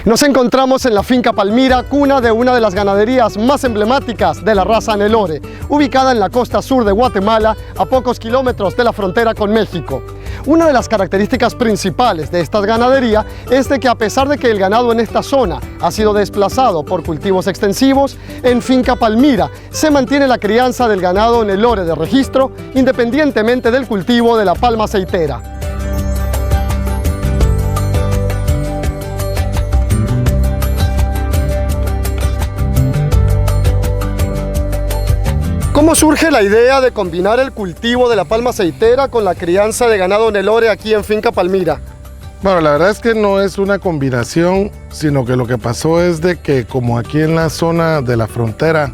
Nos encontramos en la finca Palmira, cuna de una de las ganaderías más emblemáticas de la raza Nelore, ubicada en la costa sur de Guatemala, a pocos kilómetros de la frontera con México. Una de las características principales de esta ganadería es de que, a pesar de que el ganado en esta zona ha sido desplazado por cultivos extensivos, en finca Palmira se mantiene la crianza del ganado Nelore de registro, independientemente del cultivo de la palma aceitera. ¿Cómo surge la idea de combinar el cultivo de la palma aceitera con la crianza de ganado Nelore aquí en finca Palmira? Bueno, la verdad es que no es una combinación, sino que lo que pasó es de que, como aquí en la zona de la frontera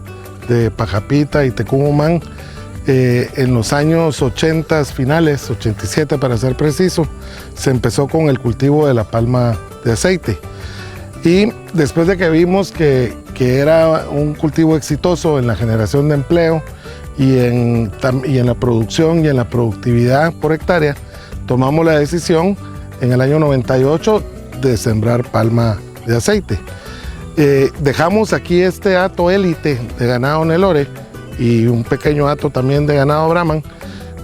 de Pajapita y Tecumumán, en los años 80 finales, 87 para ser preciso, se empezó con el cultivo de la palma de aceite. Y después de que vimos que era un cultivo exitoso en la generación de empleo y en la producción y en la productividad por hectárea, tomamos la decisión en el año 98 de sembrar palma de aceite. Dejamos aquí este hato élite de ganado Nelore y un pequeño hato también de ganado Brahman,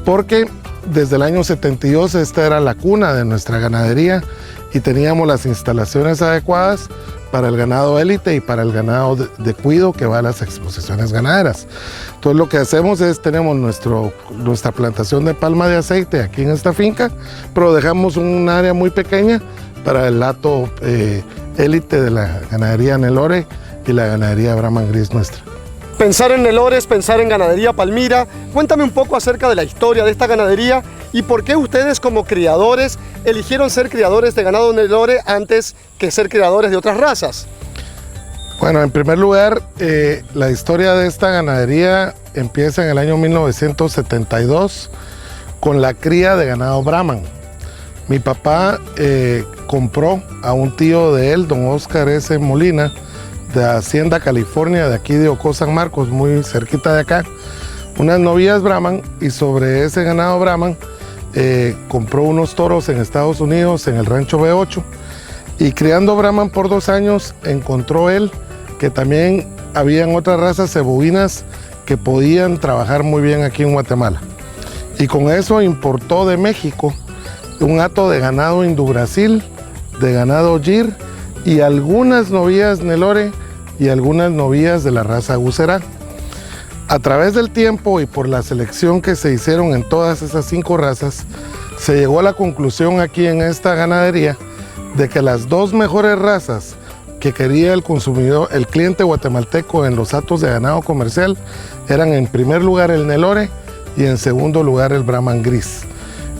porque desde el año 72 esta era la cuna de nuestra ganadería y teníamos las instalaciones adecuadas para el ganado élite y para el ganado de cuido que va a las exposiciones ganaderas. Entonces lo que hacemos es, tenemos nuestra plantación de palma de aceite aquí en esta finca, pero dejamos un área muy pequeña para el hato élite de la ganadería Nelore y la ganadería Brahman Gris nuestra. Pensar en Nelore es pensar en ganadería Palmira. Cuéntame un poco acerca de la historia de esta ganadería y por qué ustedes, como criadores, eligieron ser criadores de ganado Nelore antes que ser criadores de otras razas. Bueno, en primer lugar, la historia de esta ganadería empieza en el año 1972 con la cría de ganado Brahman. Mi papá compró a un tío de él, don Oscar S. Molina, de Hacienda California, de aquí de Ocó San Marcos, muy cerquita de acá, unas novillas Brahman, y sobre ese ganado Brahman compró unos toros en Estados Unidos, en el rancho B8, y criando Brahman por 2 años encontró él que también habían otras razas cebuinas que podían trabajar muy bien aquí en Guatemala, y con eso importó de México un hato de ganado Indobrasil, de ganado Gir y algunas novillas Nelore y algunas novillas de la raza Agusera. A través del tiempo y por la selección que se hicieron en todas esas 5 razas, se llegó a la conclusión aquí en esta ganadería de que las 2 mejores razas que quería el consumidor, el cliente guatemalteco en los hatos de ganado comercial, eran en primer lugar el Nelore y en segundo lugar el Brahman Gris.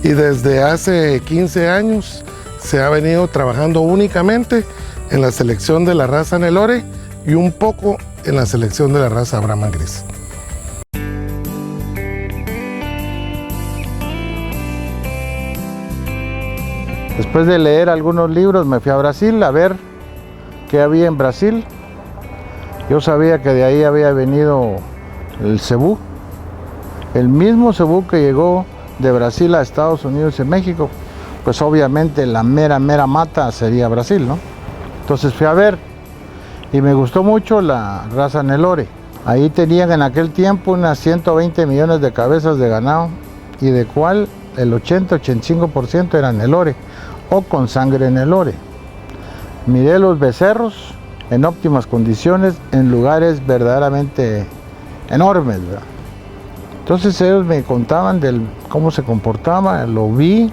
Y desde hace 15 años se ha venido trabajando únicamente en la selección de la raza Nelore y un poco en la selección de la raza Brahman Gris. Después de leer algunos libros me fui a Brasil a ver qué había en Brasil. Yo sabía que de ahí había venido el cebú, el mismo cebú que llegó de Brasil a Estados Unidos y México. Pues obviamente la mera mata sería Brasil, ¿no? Entonces fui a ver y me gustó mucho la raza Nelore. Ahí tenían en aquel tiempo unas 120 millones de cabezas de ganado y de cual el 80-85% eran Nelore o con sangre Nelore. Miré los becerros en óptimas condiciones en lugares verdaderamente enormes, ¿verdad? Entonces ellos me contaban de cómo se comportaba, lo vi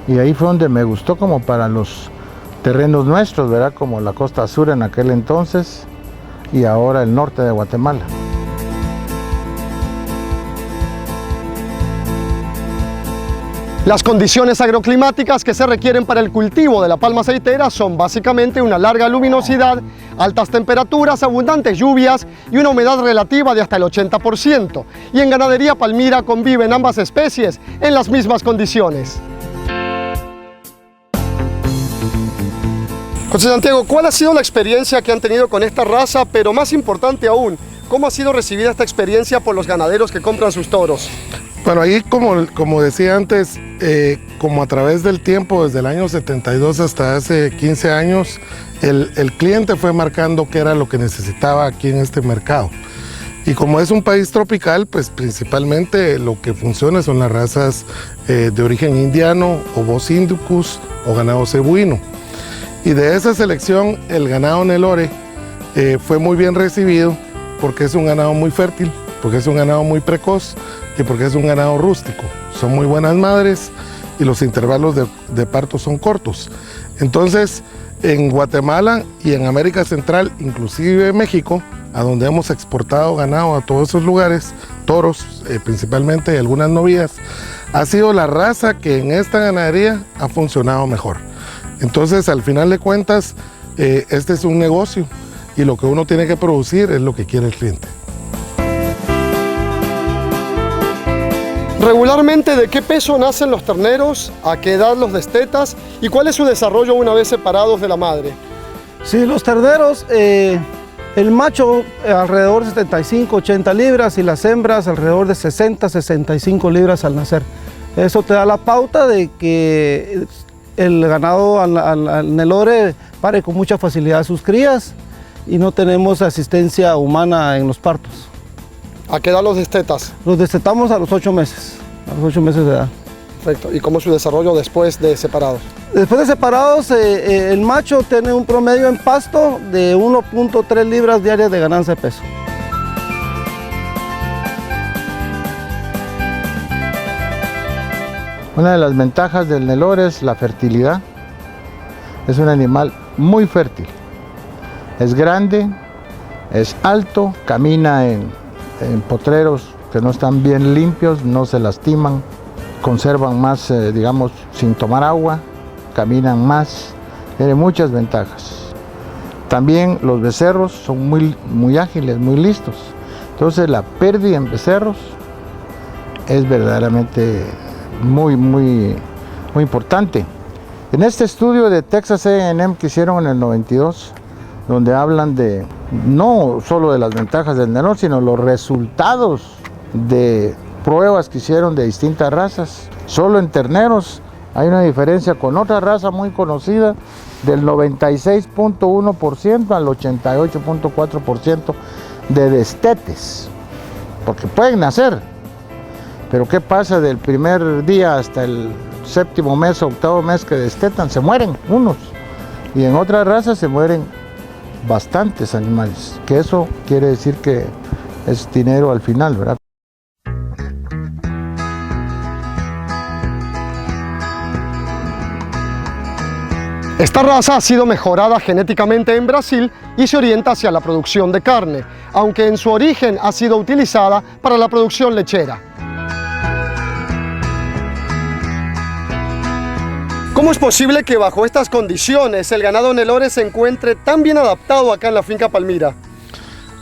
y ahí fue donde me gustó como para los terrenos nuestros, ¿verdad? Como la costa sur en aquel entonces y ahora el norte de Guatemala. Las condiciones agroclimáticas que se requieren para el cultivo de la palma aceitera son básicamente una larga luminosidad, altas temperaturas, abundantes lluvias y una humedad relativa de hasta el 80%. Y en ganadería Palmira conviven ambas especies en las mismas condiciones. José Santiago, ¿cuál ha sido la experiencia que han tenido con esta raza? Pero más importante aún, ¿cómo ha sido recibida esta experiencia por los ganaderos que compran sus toros? Bueno, ahí como decía antes, como a través del tiempo, desde el año 72 hasta hace 15 años, el cliente fue marcando qué era lo que necesitaba aquí en este mercado. Y como es un país tropical, pues principalmente lo que funciona son las razas de origen indiano, o Bos indicus o ganado cebuino. Y de esa selección, el ganado Nelore fue muy bien recibido porque es un ganado muy fértil, porque es un ganado muy precoz y porque es un ganado rústico. Son muy buenas madres y los intervalos de parto son cortos. Entonces, en Guatemala y en América Central, inclusive México, a donde hemos exportado ganado a todos esos lugares, toros principalmente y algunas novillas, ha sido la raza que en esta ganadería ha funcionado mejor. Entonces, al final de cuentas, este es un negocio y lo que uno tiene que producir es lo que quiere el cliente. Regularmente, ¿de qué peso nacen los terneros? ¿A qué edad los destetas? ¿Y cuál es su desarrollo una vez separados de la madre? Sí, los terneros, el macho alrededor de 75-80 libras y las hembras alrededor de 60-65 libras al nacer. Eso te da la pauta de que el ganado al Nelore pare con mucha facilidad sus crías y no tenemos asistencia humana en los partos. ¿A qué edad los destetas? Los destetamos a los 8 meses, de edad. Perfecto. ¿Y cómo es su desarrollo después de separados? Después de separados, el macho tiene un promedio en pasto de 1.3 libras diarias de ganancia de peso. Una de las ventajas del Nelore es la fertilidad. Es un animal muy fértil. Es grande, es alto, camina en potreros que no están bien limpios, no se lastiman, conservan más, digamos, sin tomar agua, caminan más, tiene muchas ventajas. También los becerros son muy ágiles, muy listos. Entonces la pérdida en becerros es verdaderamente muy importante. En este estudio de Texas A&M que hicieron en el 92, donde hablan de no solo de las ventajas del Nelore, sino los resultados de pruebas que hicieron de distintas razas. Solo en terneros hay una diferencia con otra raza muy conocida del 96.1% al 88.4% de destetes, porque pueden nacer, pero ¿qué pasa del primer día hasta el séptimo mes o octavo mes que destetan? Se mueren unos, y en otras razas se mueren bastantes animales, que eso quiere decir que es dinero al final, ¿verdad? Esta raza ha sido mejorada genéticamente en Brasil y se orienta hacia la producción de carne, aunque en su origen ha sido utilizada para la producción lechera. ¿Cómo es posible que bajo estas condiciones el ganado Nelore se encuentre tan bien adaptado acá en la finca Palmira?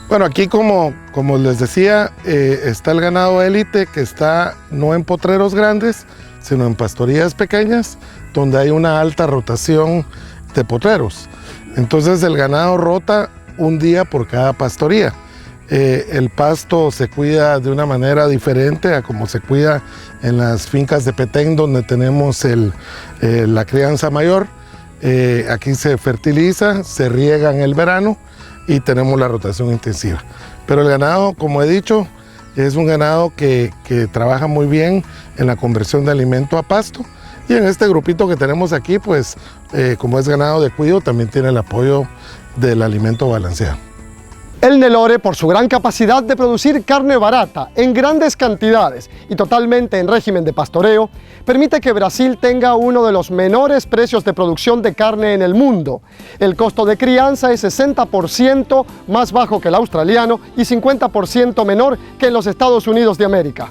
Bueno, aquí como les decía, está el ganado élite que está no en potreros grandes, sino en pastorías pequeñas, donde hay una alta rotación de potreros. Entonces el ganado rota un día por cada pastoría. El pasto se cuida de una manera diferente a como se cuida en las fincas de Petén, donde tenemos la crianza mayor. Aquí se fertiliza, se riega en el verano y tenemos la rotación intensiva. Pero el ganado, como he dicho, es un ganado que trabaja muy bien en la conversión de alimento a pasto. Y en este grupito que tenemos aquí, pues como es ganado de cuido, también tiene el apoyo del alimento balanceado. El Nelore, por su gran capacidad de producir carne barata en grandes cantidades y totalmente en régimen de pastoreo, permite que Brasil tenga uno de los menores precios de producción de carne en el mundo. El costo de crianza es 60% más bajo que el australiano y 50% menor que en los Estados Unidos de América.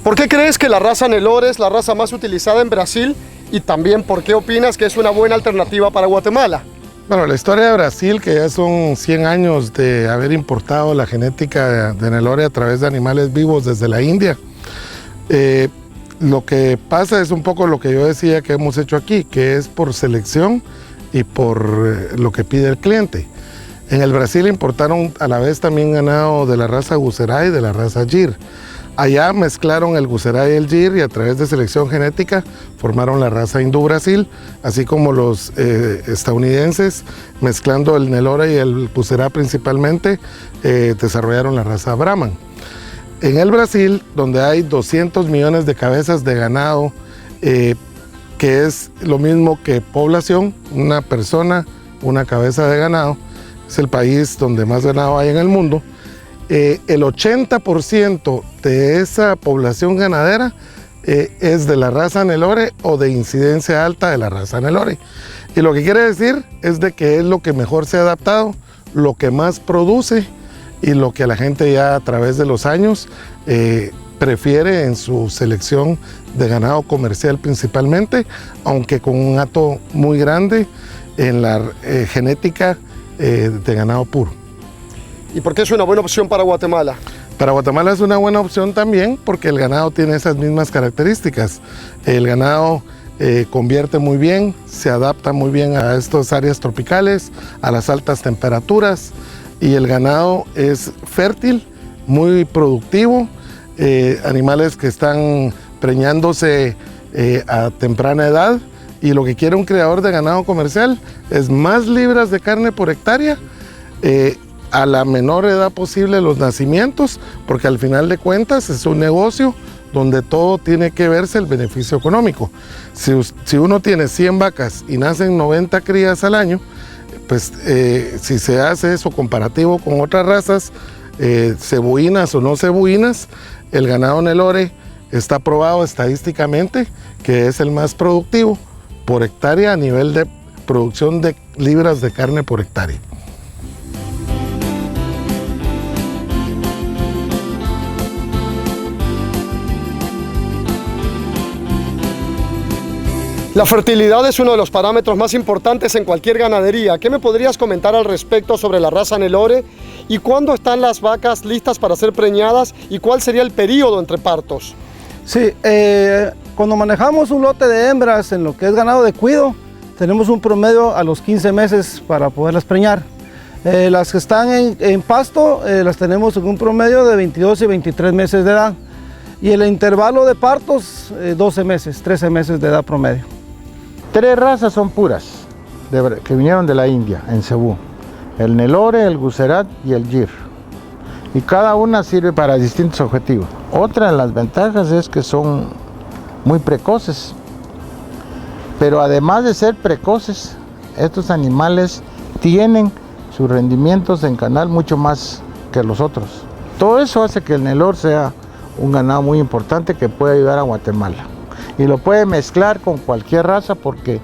¿Por qué crees que la raza Nelore es la raza más utilizada en Brasil? Y también, ¿por qué opinas que es una buena alternativa para Guatemala? Bueno, la historia de Brasil, que ya son 100 años de haber importado la genética de Nelore a través de animales vivos desde la India, lo que pasa es un poco lo que yo decía que hemos hecho aquí, que es por selección y por lo que pide el cliente. En el Brasil importaron a la vez también ganado de la raza Guceray y de la raza Gir. Allá mezclaron el Gucerá y el Gir y a través de selección genética formaron la raza Hindú Brasil, así como los estadounidenses, mezclando el Nelore y el Gucerá principalmente, desarrollaron la raza Brahman. En el Brasil, donde hay 200 millones de cabezas de ganado, que es lo mismo que población, una persona, una cabeza de ganado, es el país donde más ganado hay en el mundo. El 80% de esa población ganadera es de la raza Nelore o de incidencia alta de la raza Nelore. Y lo que quiere decir es de que es lo que mejor se ha adaptado, lo que más produce y lo que la gente ya a través de los años prefiere en su selección de ganado comercial principalmente, aunque con un hato muy grande en la genética de ganado puro. ¿Y por qué es una buena opción para Guatemala? Para Guatemala es una buena opción también porque el ganado tiene esas mismas características. El ganado convierte muy bien, se adapta muy bien a estas áreas tropicales, a las altas temperaturas, y el ganado es fértil, muy productivo, animales que están preñándose a temprana edad, y lo que quiere un criador de ganado comercial es más libras de carne por hectárea, a la menor edad posible los nacimientos, porque al final de cuentas es un negocio donde todo tiene que verse el beneficio económico. Si uno tiene 100 vacas y nacen 90 crías al año, pues si se hace eso comparativo con otras razas, cebuinas o no cebuinas, el ganado Nelore está probado estadísticamente que es el más productivo por hectárea a nivel de producción de libras de carne por hectárea. La fertilidad es uno de los parámetros más importantes en cualquier ganadería. ¿Qué me podrías comentar al respecto sobre la raza Nelore y cuándo están las vacas listas para ser preñadas y cuál sería el periodo entre partos? Sí, cuando manejamos un lote de hembras en lo que es ganado de cuido, tenemos un promedio a los 15 meses para poderlas preñar. Las que están en pasto las tenemos en un promedio de 22 y 23 meses de edad. Y el intervalo de partos, 12 meses, 13 meses de edad promedio. 3 razas son puras, que vinieron de la India, en Cebú. El Nelore, el Gucerat y el Gir. Y cada una sirve para distintos objetivos. Otra de las ventajas es que son muy precoces. Pero además de ser precoces, estos animales tienen sus rendimientos en canal mucho más que los otros. Todo eso hace que el Nelore sea un ganado muy importante que puede ayudar a Guatemala. Y lo puede mezclar con cualquier raza porque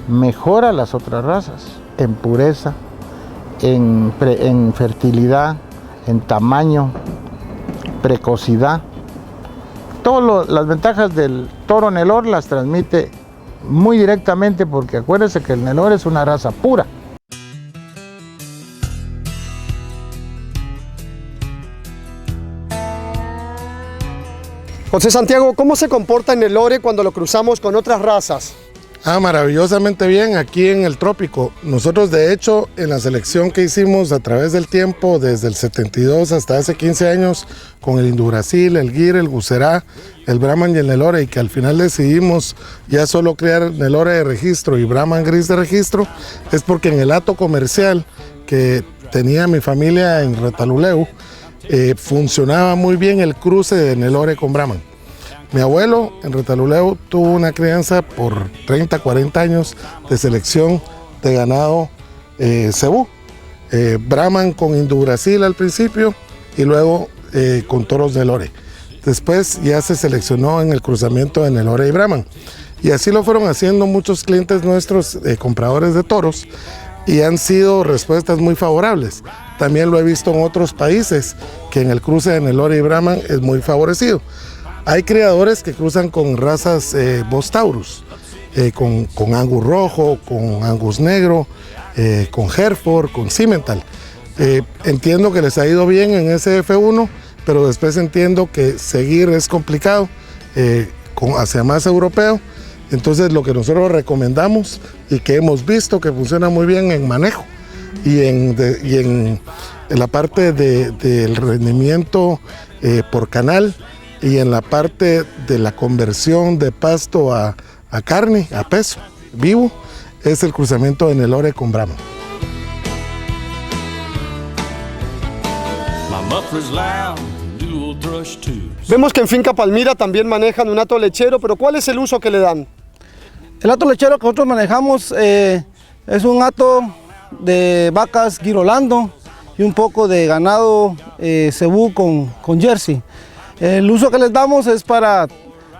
mejora las otras razas en pureza, en fertilidad, en tamaño, precocidad. Todas las ventajas del toro Nelore las transmite muy directamente porque acuérdense que el Nelore es una raza pura. José Santiago, ¿cómo se comporta el Nelore cuando lo cruzamos con otras razas? Maravillosamente bien aquí en el trópico. Nosotros de hecho en la selección que hicimos a través del tiempo, desde el 72 hasta hace 15 años, con el Hindú Brasil, el Gir, el Gucerá, el Brahman y el Nelore, y que al final decidimos ya solo crear Nelore de registro y Brahman gris de registro, es porque en el hato comercial que tenía mi familia en Retaluleu, funcionaba muy bien el cruce de Nelore con Brahman. Mi abuelo en Retaluleu tuvo una crianza por 30, 40 años de selección de ganado cebú. Brahman con Hindú Brasil al principio y luego con toros Nelore. Después ya se seleccionó en el cruzamiento de Nelore y Brahman. Y así lo fueron haciendo muchos clientes nuestros, compradores de toros, y han sido respuestas muy favorables. También lo he visto en otros países, que en el cruce de Nelore y Brahman es muy favorecido. Hay criadores que cruzan con razas Bos Taurus, con Angus rojo, con Angus negro, con Hereford, con Simmental. Entiendo que les ha ido bien en ese F1, pero después entiendo que seguir es complicado hacia más europeo. Entonces lo que nosotros recomendamos y que hemos visto que funciona muy bien en manejo y en la parte del rendimiento por canal y en la parte de la conversión de pasto a carne, a peso vivo, es el cruzamiento de Nelore con Brahman. Vemos que en Finca Palmira también manejan un hato lechero, pero ¿cuál es el uso que le dan? El hato lechero que nosotros manejamos es un hato de vacas Girolando y un poco de ganado cebú con Jersey. El uso que les damos es para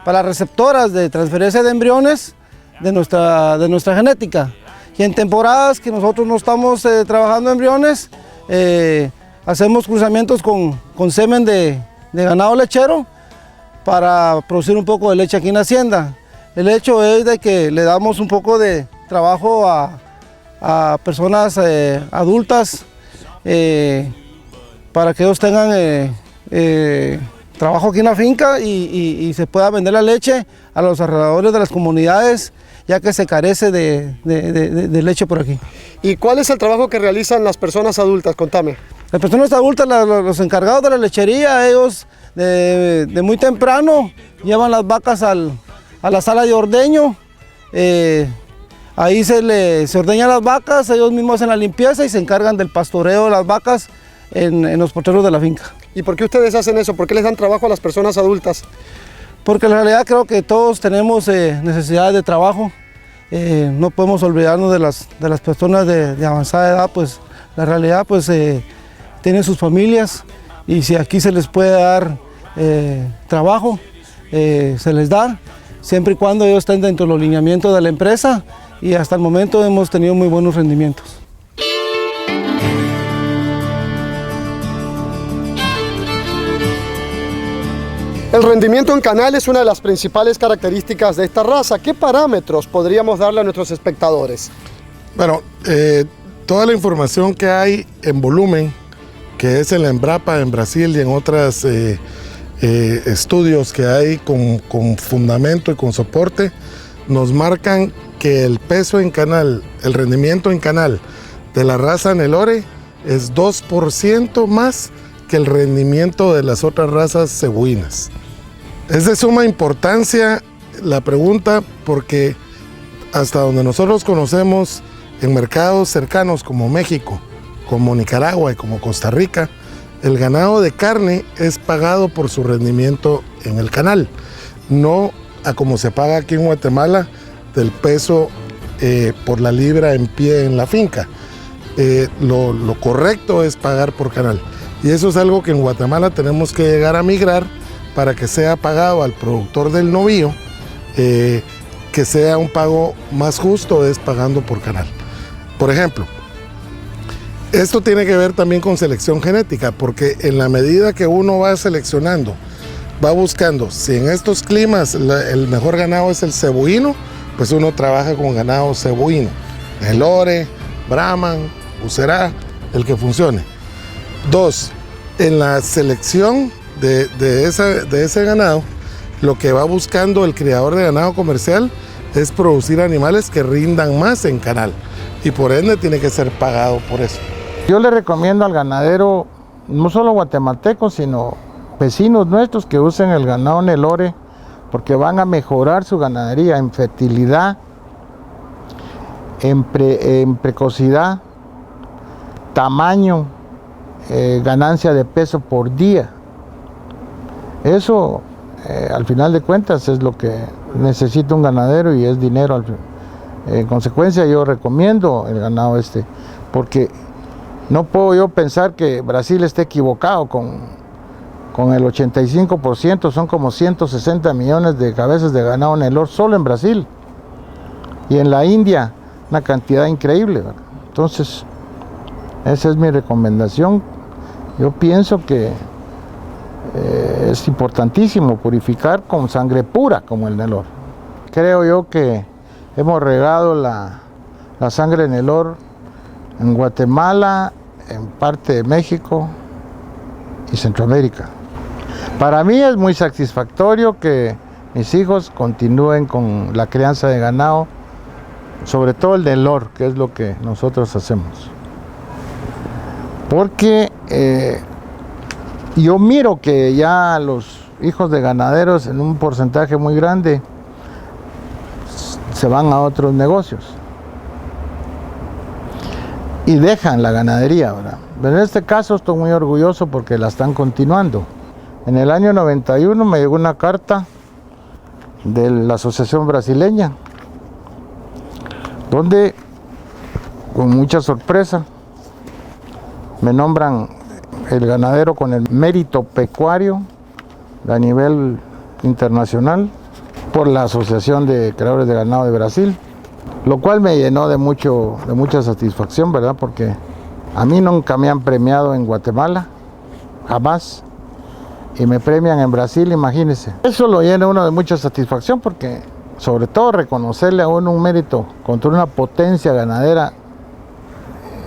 receptoras de transferencia de embriones de nuestra genética. Y en temporadas que nosotros no estamos trabajando embriones, hacemos cruzamientos con semen de ganado lechero para producir un poco de leche aquí en la hacienda. El hecho es de que le damos un poco de trabajo a personas adultas para que ellos tengan trabajo aquí en la finca y se pueda vender la leche a los alrededores de las comunidades, ya que se carece de leche por aquí. ¿Y cuál es el trabajo que realizan las personas adultas? Contame. Las personas adultas, los encargados de la lechería, ellos de muy temprano llevan las vacas a la sala de ordeño. Ahí se ordeñan las vacas, ellos mismos hacen la limpieza y se encargan del pastoreo de las vacas en los potreros de la finca. ¿Y por qué ustedes hacen eso? ¿Por qué les dan trabajo a las personas adultas? Porque en realidad creo que todos tenemos necesidades de trabajo. No podemos olvidarnos de las personas de avanzada edad, pues la realidad pues tienen sus familias y si aquí se les puede dar trabajo, se les da, siempre y cuando ellos estén dentro de los lineamientos de la empresa, y hasta el momento hemos tenido muy buenos rendimientos. El rendimiento en canal es una de las principales características de esta raza. ¿Qué parámetros podríamos darle a nuestros espectadores? Bueno, toda la información que hay en volumen, que es en la Embrapa en Brasil y en otros estudios que hay con fundamento y con soporte, nos marcan que el peso en canal, el rendimiento en canal de la raza Nelore es 2% más que el rendimiento de las otras razas cebuinas. Es de suma importancia la pregunta porque hasta donde nosotros conocemos en mercados cercanos como México, como Nicaragua y como Costa Rica, el ganado de carne es pagado por su rendimiento en el canal, no a como se paga aquí en Guatemala del peso por la libra en pie en la finca. Lo correcto es pagar por canal, y eso es algo que en Guatemala tenemos que llegar a migrar para que sea pagado al productor del novillo, que sea un pago más justo, es pagando por canal. Por ejemplo, esto tiene que ver también con selección genética, porque en la medida que uno va seleccionando, va buscando, si en estos climas el mejor ganado es el cebuino, pues uno trabaja con ganado cebuino, Nelore, Brahman, Bucerá, el que funcione. 2, en la selección de ese ganado, lo que va buscando el criador de ganado comercial es producir animales que rindan más en canal, y por ende tiene que ser pagado por eso. Yo le recomiendo al ganadero, no solo guatemalteco, sino vecinos nuestros, que usen el ganado Nelore, porque van a mejorar su ganadería en fertilidad, en precocidad, tamaño, ganancia de peso por día. Eso, al final de cuentas, es lo que necesita un ganadero y es dinero. En consecuencia, yo recomiendo el ganado porque no puedo yo pensar que Brasil esté equivocado con el 85%, son como 160 millones de cabezas de ganado Nelore solo en Brasil. Y en la India, una cantidad increíble, ¿verdad? Entonces, esa es mi recomendación. Yo pienso que es importantísimo purificar con sangre pura como el Nelore. Creo yo que hemos regado la sangre Nelore en Guatemala, en parte de México y Centroamérica. Para mí es muy satisfactorio que mis hijos continúen con la crianza de ganado, sobre todo el Nelore, que es lo que nosotros hacemos. Porque yo miro que ya los hijos de ganaderos en un porcentaje muy grande se van a otros negocios y dejan la ganadería, ¿verdad? Pero en este caso estoy muy orgulloso porque la están continuando. En el año 91 me llegó una carta de la Asociación Brasileña, donde con mucha sorpresa me nombran el ganadero con el mérito pecuario a nivel internacional por la Asociación de Creadores de Ganado de Brasil, lo cual me llenó de mucha satisfacción, ¿verdad? Porque a mí nunca me han premiado en Guatemala, jamás, y me premian en Brasil, imagínense. Eso lo llena uno de mucha satisfacción porque, sobre todo, reconocerle a uno un mérito contra una potencia ganadera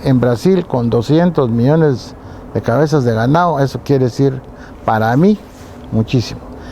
en Brasil con 200 millones de cabezas de ganado, eso quiere decir para mí muchísimo.